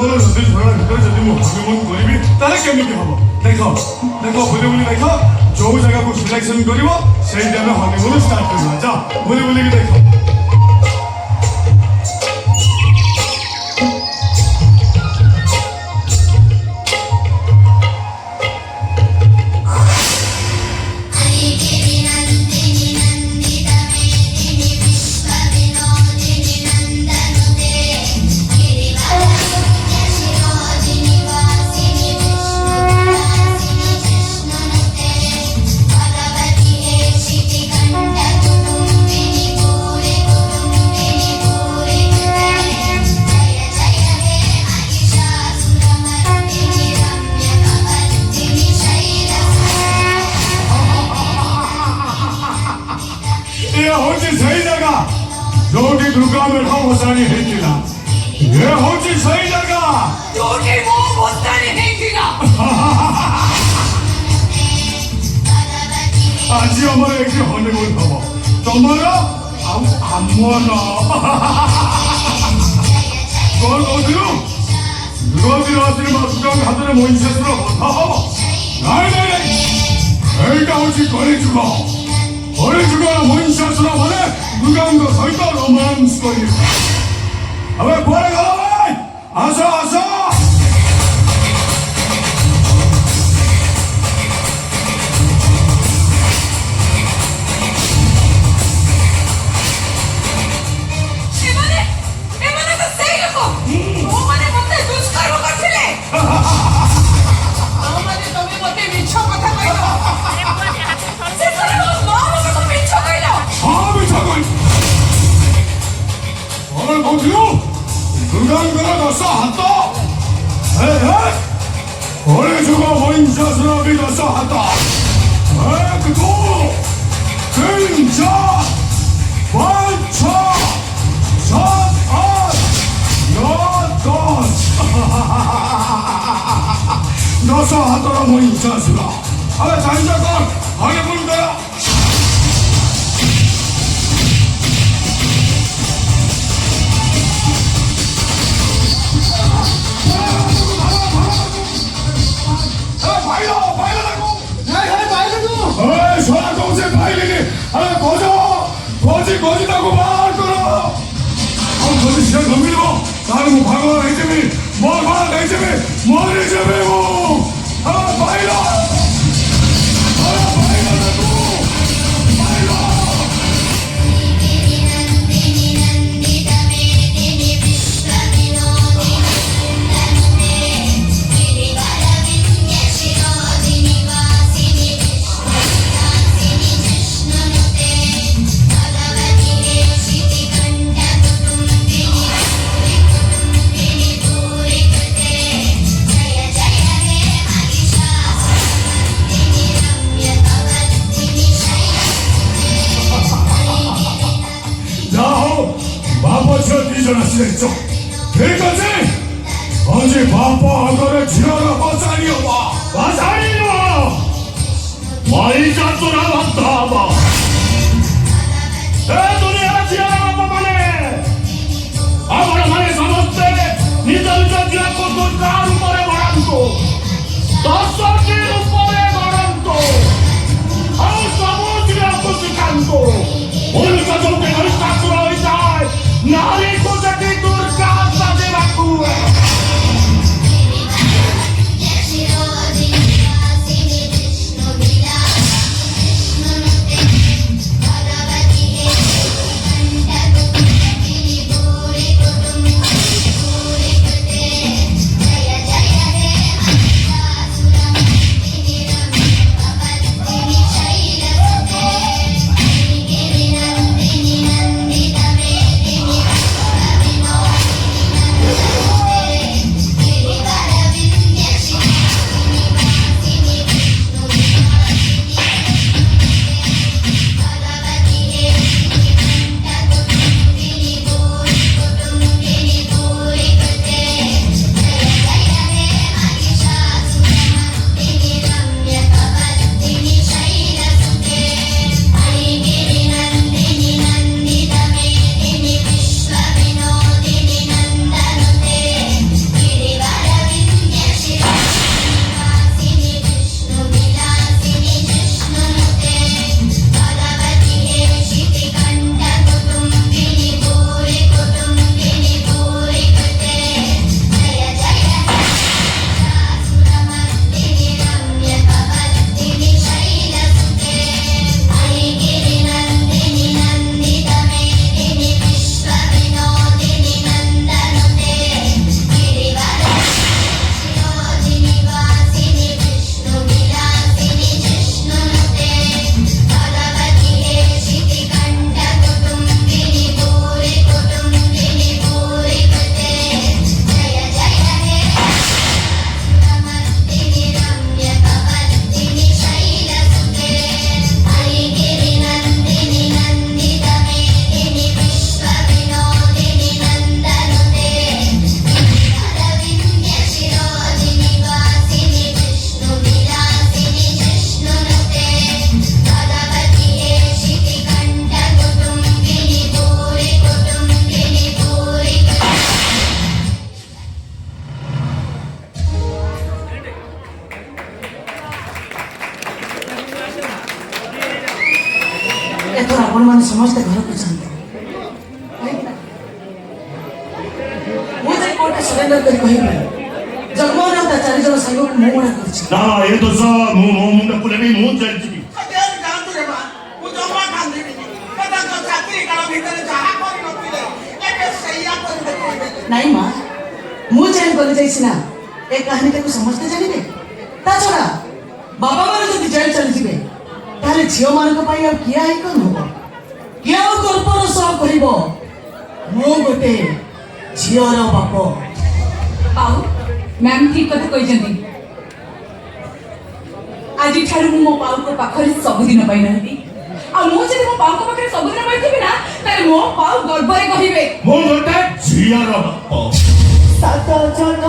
তোমার নদীর ঝরার ভিতরে যদি ମୁଁ ହନିମୁନ୍ କରିବି ତାହେଲେ କେମିତି ହବ ଦେଖ ଦେଖ ବୁଲି ବୁଲି ଦେଖ ଯୋଉ ଜାଗାକୁ ସିଲେକ୍ସନ କରିବ ସେଇଠି ଆମେ ହନିମୁନ୍ ଷ୍ଟାର୍ଟ କରିବା ଯା ବୁଲି ବୁଲିକି ଦେଖ जोटी दुर्गा मेढा भसाणी ହେଇଥିଲା ये होची सही जगह जोटी मो भसाणी ହେଇଥିଲା आज हमर एक हनीमून हबो तमर आ हमर कोन ओदिनु रोजी रात्रि मासुका हातरे मोइसेसर बधा हबो नाही नाही एटा होची कली जुग कली जुगर मोइसेसर भने दुर्गांग सहित रोमांस करी अबे कोड़े गलो भाई आसो आसो एमाने तो सही लोको वो माने मते दुष्कर्म करथिले आमाने तमे मते मिछ कथा कहलो से सरलो मानो तो मिछ कहलो हां मिछ कहलो और बोलियो दुर्गांगर दस हात हे हे कोळे जुग वंशस्र भी दस हात एक दो तीन चार पाँच छह सात आठ नौ दस दस हातर वंशस्र अरे चाहिए कौन हनीमून करो 거지 타고 말 걸어. 거지 시간 넘기고 나는 뭐 방어를 해주미 뭘 방어를 해주미 뭘 해주미 뭐 바이러 시작했죠. 여기까지 언제 바빠 하거래 지나가 마사리요 와 마사리요 많이 잡더라 왔다 봐 दुनिया जिया बाबाने आमरा माने समझते निजल जजिया को दुर्गार ऊपर बढ़ांतो 10 के ऊपर बढ़ांतो और समुद्र को सिखांतो उनका जो के घर सासुरा होई जाए नारी को जटी दुर्गा साजे बाकू କ୍ଲିୟର କରି କହିବେ ଜଗମୋହନ ଆଉ ତା 4 ଜଣ ସାଙ୍ଗକୁ ମୁଁ ମନା କରୁଛି। ନା ଏ ଦୋଷ ମୁଁ ମୋ ମୁଣ୍ଡ ପୁରେବି ମୁଁ ଚାଲିଯିବି। ନାଇଁ ମା ମୁଁ ଜାଣି କରି ଯାଇଛି ନା ଏ କାହାଣୀଟାକୁ ସମସ୍ତେ ଜାଣିବେ। ତା ଛଡା ବାବା ମାନେ ଯଦି ଜେଲ ଚାଲିଯିବେ ତାହେଲେ ଝିଅ ମାନଙ୍କ ପାଇଁ ଆଉ କିଏ ଆଇକନ ହବ? କିଏ ଆଉ ଗର୍ବର ସହ କହିବ ମୁଁ ଗୋଟେ ଝିଅର ବାପ? ଆଉ ମ୍ୟାମ୍ ଠିକ କଥା କହିଛନ୍ତି। ଆଜିଠାରୁ ମୁଁ ମୋ ପାଉଙ୍କ ପାଖରେ ସବୁଦିନ ପାଇଁ ରହିବି। ଆଉ ମୁଁ ଯଦି ମୋ ପାଉଙ୍କ ପାଖରେ ସବୁଦିନ ପାଇଁ ଥିବି ନା ତାହେଲେ ମୋ ପାଉ ଗର୍ବରେ କହିବେ ମୁଁ ଗୋଟେ ଝିଅର ବାପ। ସାତ ଜଣ